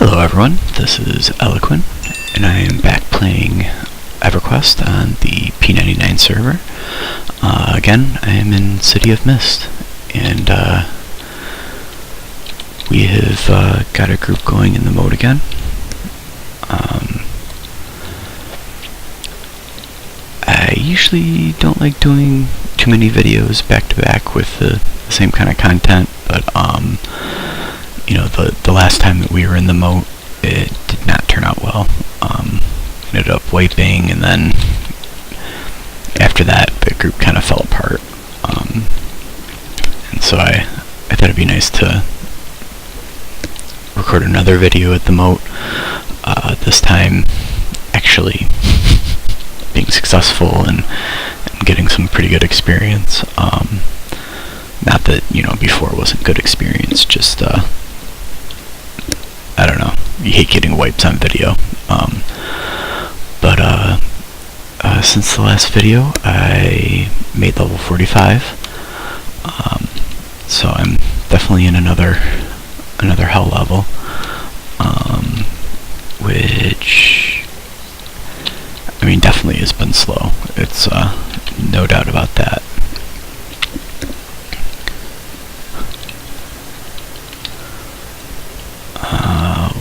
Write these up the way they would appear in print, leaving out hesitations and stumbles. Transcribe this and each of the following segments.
Hello everyone, this is Eloquent, and I am back playing EverQuest on the P99 server. Again, I am in City of Mist, and we have got a group going in the Moat again. I usually don't like doing too many videos back to back with the same kind of content, but you know, the last time that we were in the Moat, it did not turn out well. Ended up wiping, and then after that, the group kind of fell apart. And so I thought it'd be nice to record another video at the Moat. This time, actually being successful and getting some pretty good experience. Not that, you know, before wasn't good experience, just I don't know, you hate getting wipes on video. But since the last video, I made level 45, so I'm definitely in another hell level, which, I mean, definitely has been slow. It's no doubt about that.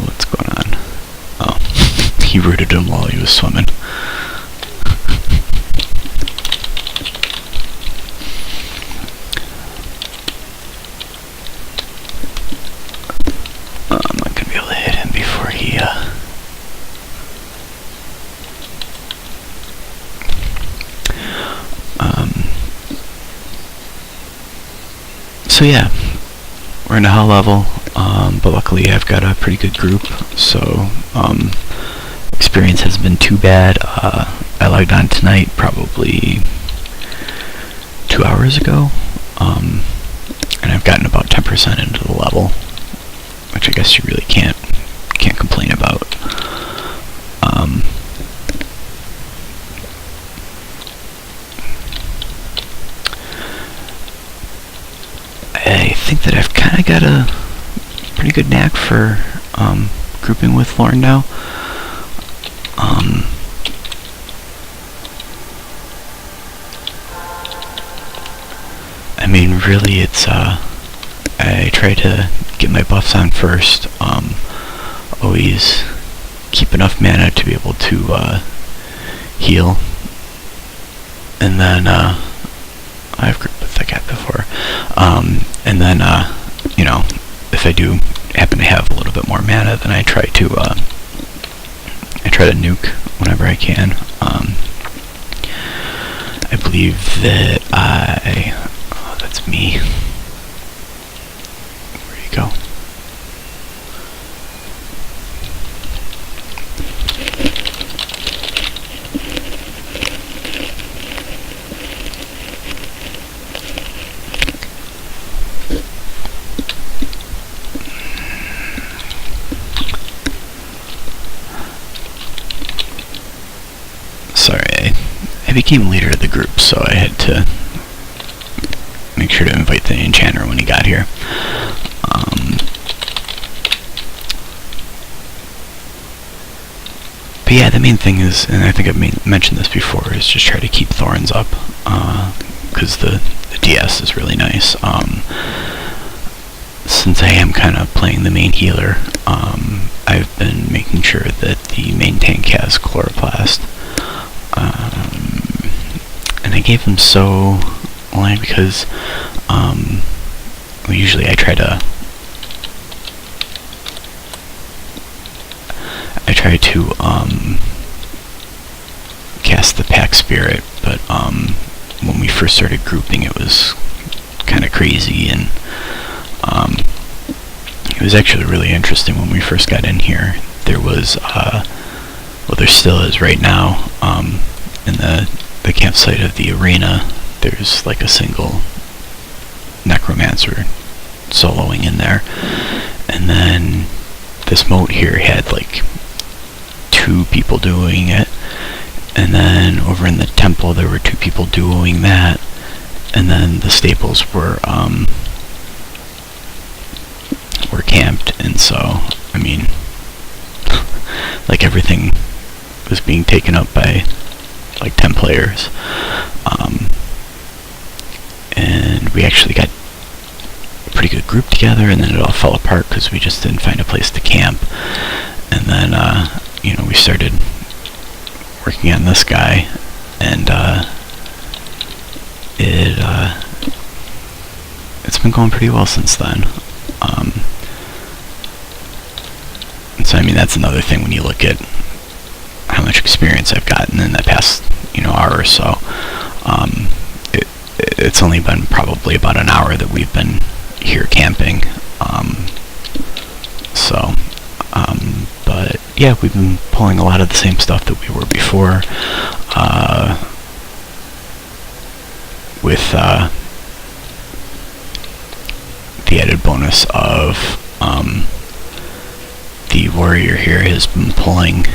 What's going on? Oh, he rooted him while he was swimming. I'm not gonna be able to hit him before he so yeah, we're in a hell level, but luckily I've got a pretty good group, so experience hasn't been too bad. I logged on tonight probably 2 hours ago, and I've gotten about 10% into the level, which I guess you really can't complain about. I think that I've kind of got a pretty good knack for grouping with Lauren now. I mean, really, it's I try to get my buffs on first. Always keep enough mana to be able to heal, and then I've grouped with that guy before. And then you know, if I do happen to have a little bit more mana, then I try to nuke whenever I can. I believe that oh, that's me. Where'd he go? Sorry, I became leader of the group, so I had to make sure to invite the enchanter when he got here. But yeah, the main thing is, and I think I've mentioned this before, is just try to keep thorns up, because the DS is really nice. Since I am kind of playing the main healer, I've been making sure that the main tank has chloroplast. And I gave him so only because well, usually I try to cast the pack spirit, but when we first started grouping, it was kind of crazy, and it was actually really interesting when we first got in here. There was well, there still is right now, in the campsite of the arena, there's like a single necromancer soloing in there, and then this moat here had like 2 people doing it, and then over in the temple there were 2 people doing that, and then the staples were camped, and so, I mean, like everything was being taken up by like 10 players. And we actually got a pretty good group together, and then it all fell apart because we just didn't find a place to camp. And then, we started working on this guy, and it's been going pretty well since then. And so, I mean, that's another thing when you look at how much experience I've gotten in the past, hour or so. It's only been probably about an hour that we've been here camping. But yeah, we've been pulling a lot of the same stuff that we were before, with the added bonus of the warrior here has been pulling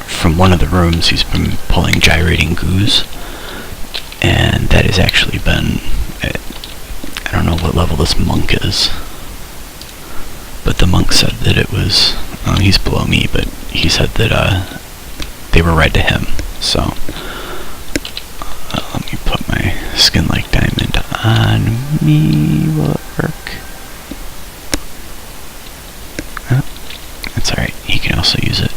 from one of the rooms. He's been pulling Gyrating Goos, and that has actually been, I don't know what level this monk is, but the monk said that it was, he's below me, but he said that they were red to him. So let me put my skin like diamond on me. Will it work? Oh, that's alright, he can also use it.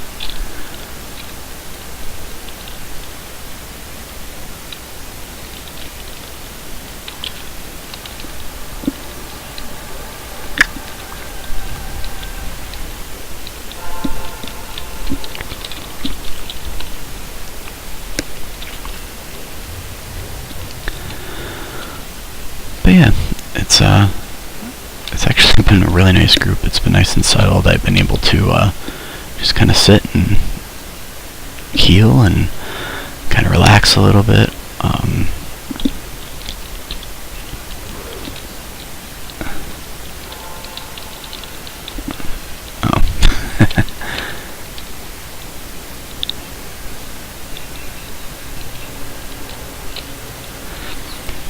But yeah, it's actually been a really nice group. It's been nice and settled. I've been able to just kind of sit and heal and kind of relax a little bit.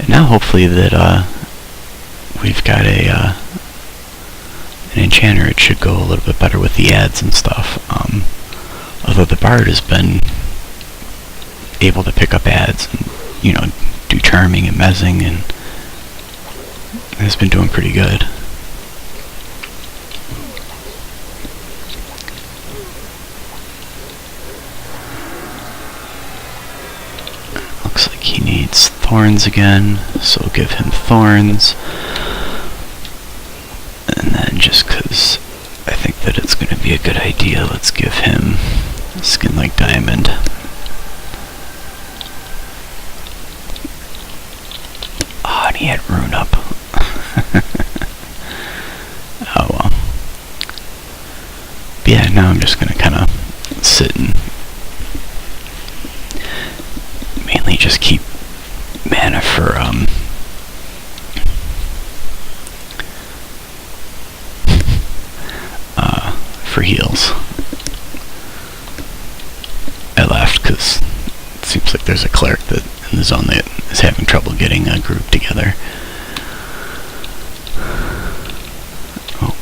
Now hopefully that we've got an enchanter, it should go a little bit better with the ads and stuff. Although the bard has been able to pick up ads and do charming and mezzing, and has been doing pretty good. Looks like he needs thorns again, so we'll give him thorns. And then just because I think that it's going to be a good idea, let's give him skin like diamond. Oh, and he had rune up. Oh well. But yeah, now I'm just going to kind of sit and mainly just keep mana for heals. I laughed because it seems like there's a cleric that in the zone that is having trouble getting a group together. Oh.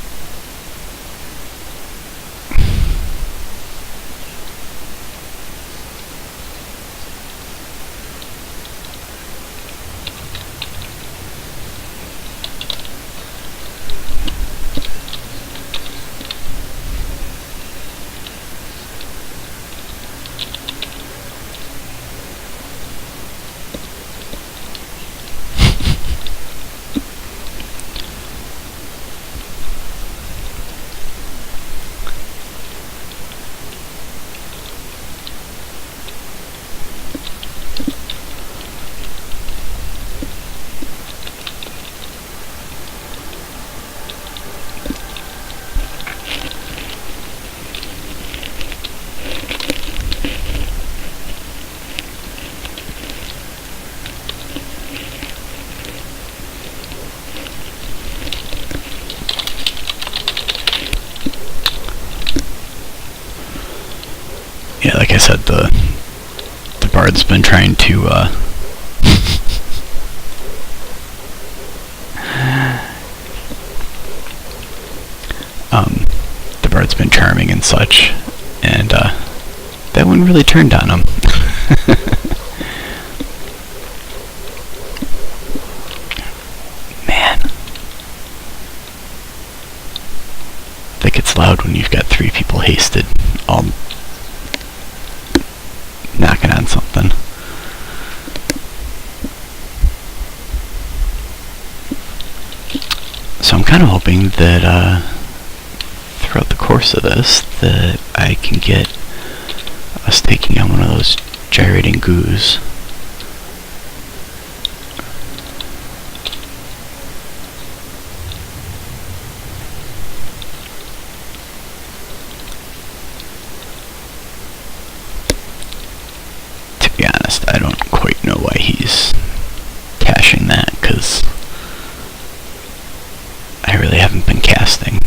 Yeah, like I said, the bard's been trying to been charming and such, and that one really turned on him. Man. That gets loud when you've got 3 people hasted, all knocking on something. So I'm kind of hoping that throughout the course of this that I can get us taking on one of those Gyrating Goos. To be honest, I don't quite know why he's caching that, because I really haven't been casting.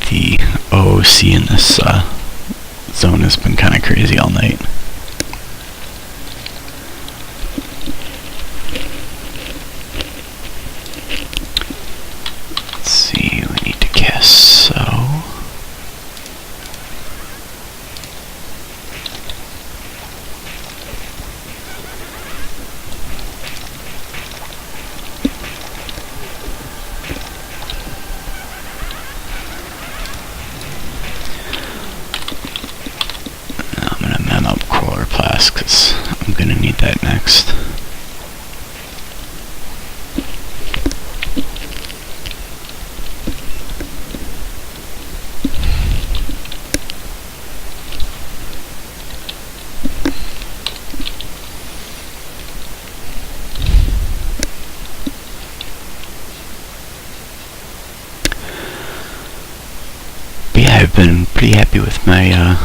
The OOC in this zone has been kind of crazy all night. Let's see, we need to cast so. Because I'm gonna need that next. But yeah, I've been pretty happy with my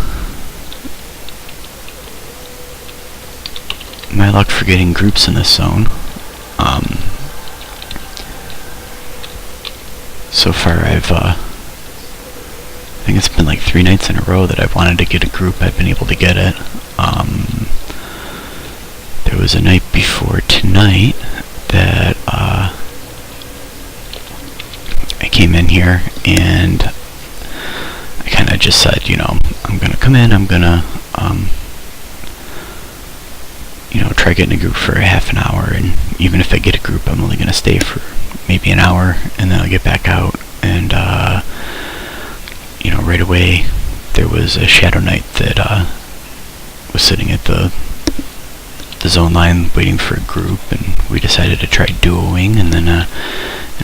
my luck for getting groups in this zone. So far I think it's been like 3 nights in a row that I've wanted to get a group. I've been able to get it. There was a night before tonight that I came in here and I kind of just said, you know, I'm gonna come in, I'm gonna you know, try getting a group for a half an hour, and even if I get a group, I'm only going to stay for maybe an hour, and then I'll get back out, and, you know, right away, there was a Shadow Knight that, was sitting at the zone line waiting for a group, and we decided to try duoing, and then, an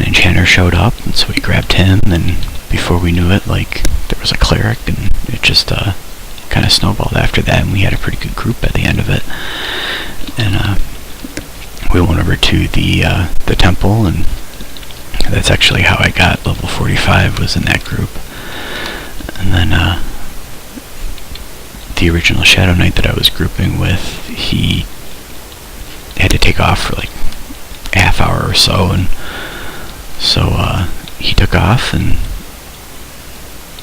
Enchanter showed up, and so we grabbed him, and before we knew it, like, there was a Cleric, and it just, kind of snowballed after that, and we had a pretty good group at the end of it. And we went over to the temple, and that's actually how I got level 45, was in that group. And then the original Shadow Knight that I was grouping with, he had to take off for like a half hour or so, and so he took off, and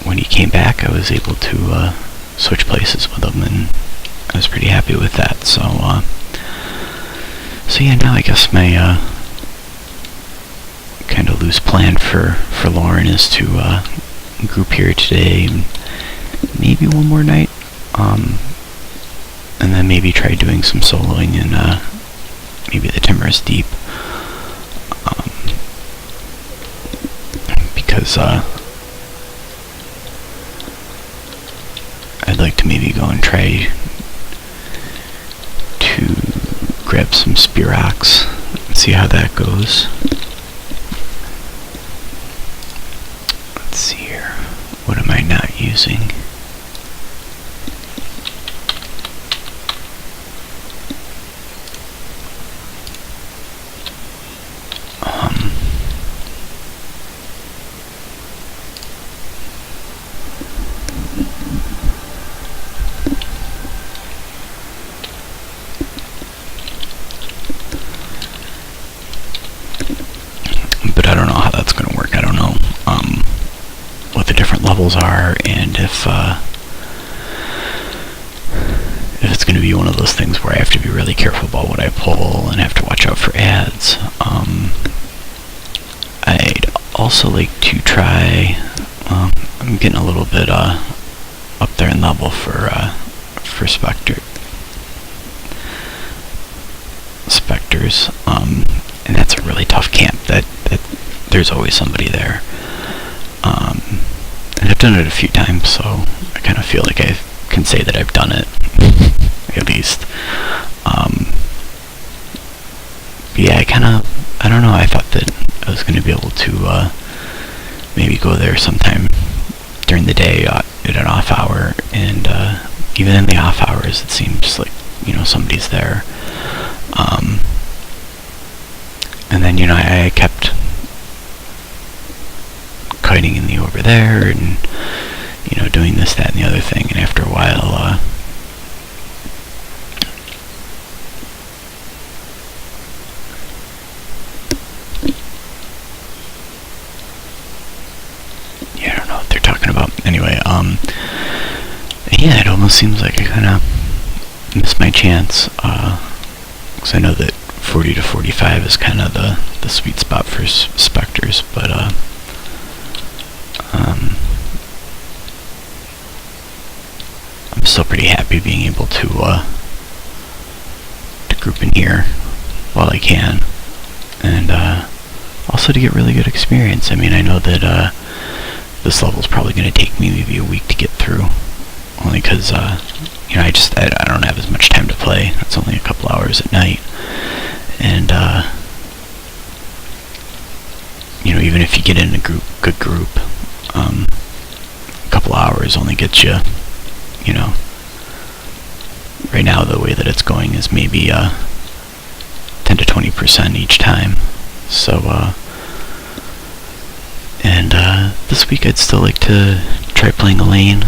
when he came back I was able to switch places with him, and I was pretty happy with that. So so yeah, now I guess my kind of loose plan for Lauren is to group here today, and maybe one more night, and then maybe try doing some soloing in maybe the Timorous Deep, because I'd like to maybe go and try to grab some Spearox and see how that goes. Let's see here. What am I not using? levels are, and if it's going to be one of those things where I have to be really careful about what I pull and have to watch out for ads. I'd also like to try, I'm getting a little bit up there in level for specters, and that's a really tough camp. That there's always somebody there, and I've done it a few times, so I kind of feel like I can say that I've done it at least. Yeah, I don't know, I thought that I was going to be able to maybe go there sometime during the day at an off hour, and even in the off hours it seems like, you know, somebody's there. And then, you know, I kept kiting in the over there and, you know, doing this, that, and the other thing, and after a while, yeah, I don't know what they're talking about. Anyway, yeah, it almost seems like I kind of missed my chance, because I know that 40 to 45 is kind of the sweet spot for specters, but I'm still pretty happy being able to group in here while I can, and also to get really good experience. I mean, I know that this level's probably going to take me maybe a week to get through, only because you know, I don't have as much time to play. It's only a couple hours at night, and you know, even if you get in a good group, a couple hours only gets you, you know, right now the way that it's going is maybe 10 to 20% each time. So and this week I'd still like to try playing Elaine.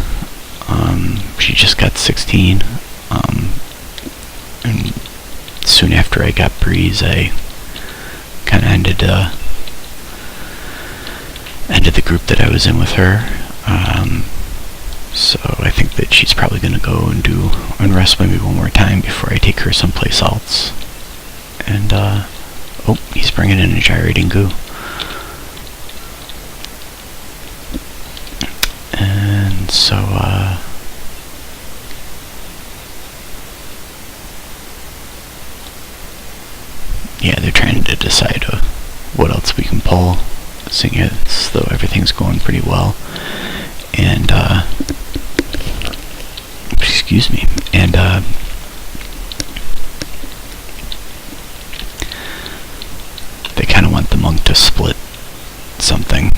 She just got 16, and soon after I got Breeze, I kind of ended the group that I was in with her. So I think that she's probably going to go and do Unrest maybe one more time before I take her someplace else. And oh, he's bringing in a Gyrating Goo. And so yeah, they're trying to decide what else we can pull, seeing as though everything's going pretty well. And excuse me, and they kind of want the monk to split something,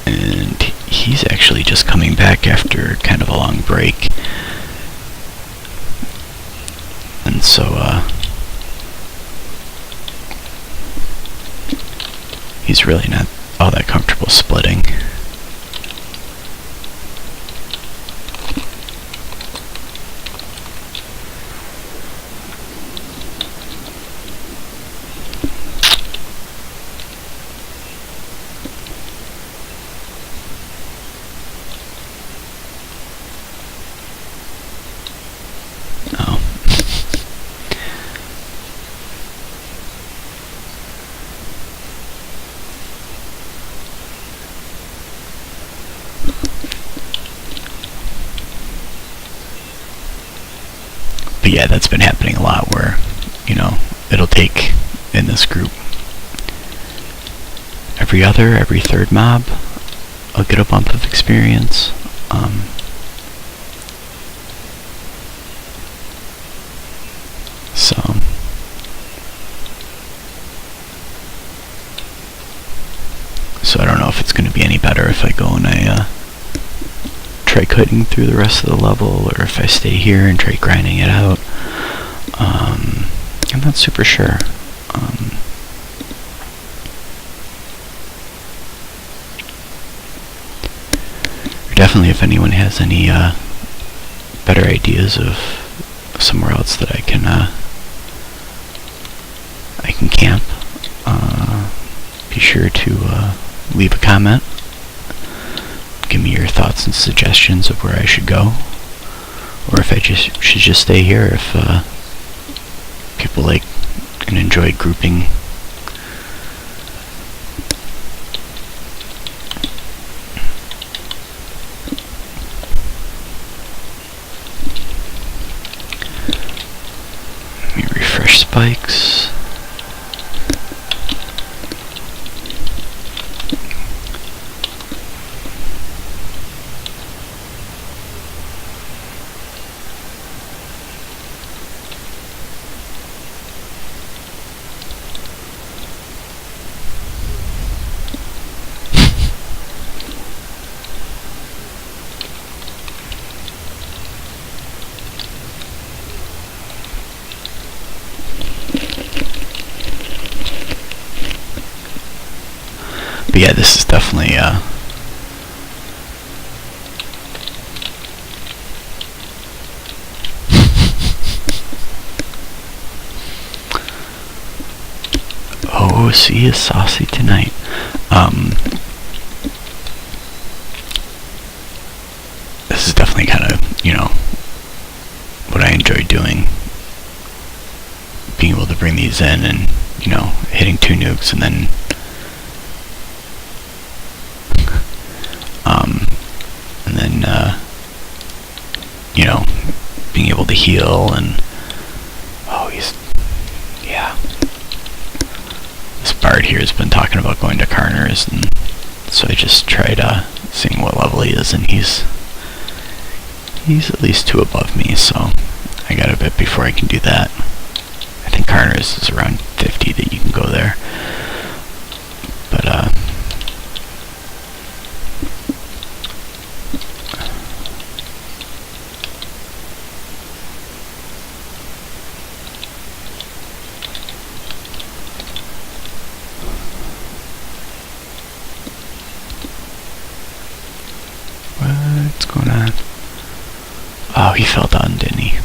and he's actually just coming back after kind of a long break, and so he's really not all that comfortable splitting. But yeah, that's been happening a lot where, you know, it'll take, in this group, every third mob, I'll get a bump of experience. So I don't know if it's going to be any better if I go and I try cutting through the rest of the level, or if I stay here and try grinding it out. I'm not super sure. Definitely, if anyone has any better ideas of somewhere else that I can camp, be sure to leave a comment. give me your thoughts and suggestions of where I should go, or if I should just stay here. If people like and enjoy grouping. Let me refresh spikes. But yeah, this is definitely oh, she is saucy tonight. This is definitely kind of, what I enjoy doing. Being able to bring these in and, hitting 2 nukes and then being able to heal and this bard here has been talking about going to Carner's, and so I just tried seeing what level he is, and he's at least 2 above me, so I got a bit before I can do that. I think Carner's is around 50 that you can go there, but what's going on? Oh, he fell down, didn't he?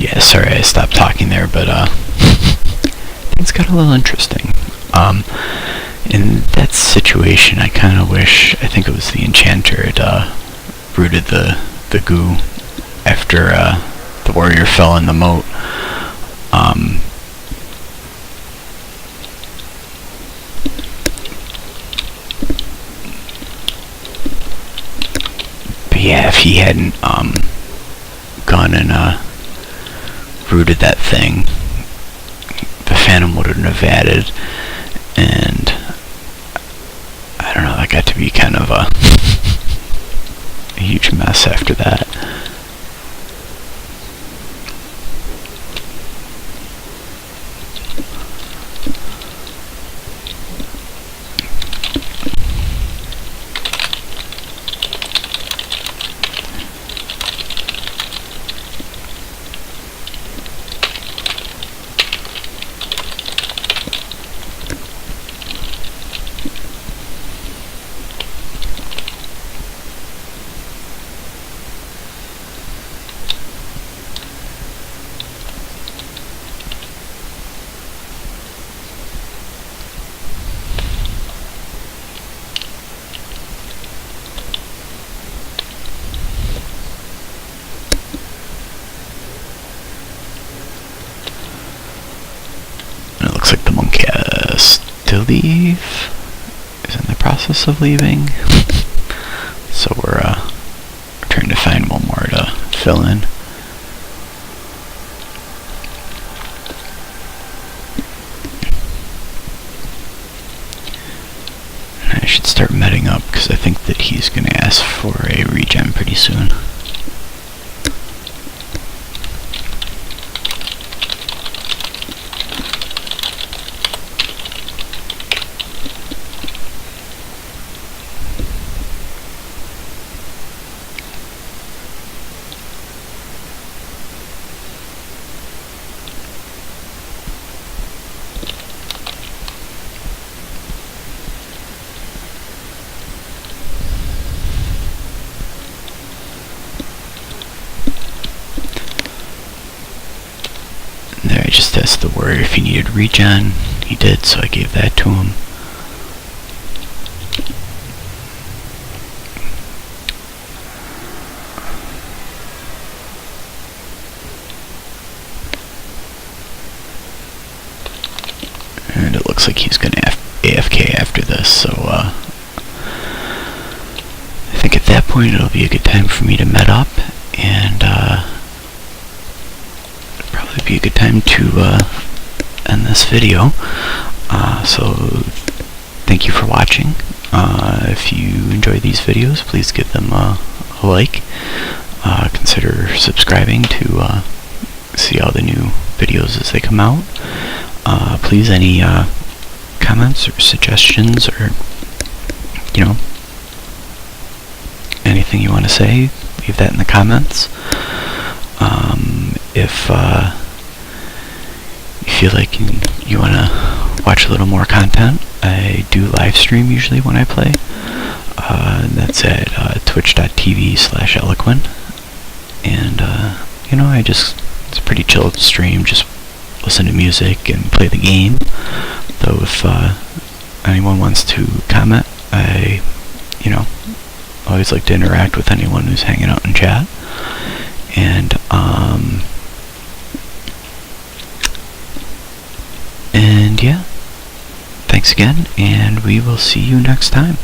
yeah, sorry I stopped talking there, but things got a little interesting. In that situation, I kind of wish, I think it was the enchanter, it rooted the goo after the warrior fell in the moat. But yeah, if he hadn't gone and rooted that thing, the Phantom wouldn't have added, and I don't know, that got to be kind of a huge mess after that. It looks like the monk has to leave. Is in the process of leaving. So we're trying to find one more to fill in. And I should start meting up because I think that he's going to ask for a regen pretty soon. There, I just asked the warrior if he needed regen. He did, so I gave that to him. And it looks like he's going to AFK after this, so I think at that point it'll be a good time for me to med up, and it'll be a good time to end this video. So thank you for watching. If you enjoy these videos, please give them a like. Consider subscribing to see all the new videos as they come out. Please, any comments or suggestions, or anything you want to say, leave that in the comments. If you feel like you want to watch a little more content, I do live stream usually when I play. That's at twitch.tv/eloquent, and it's a pretty chill stream. Just listen to music and play the game. Though if anyone wants to comment, I always like to interact with anyone who's hanging out in chat. And yeah, thanks again, and we will see you next time.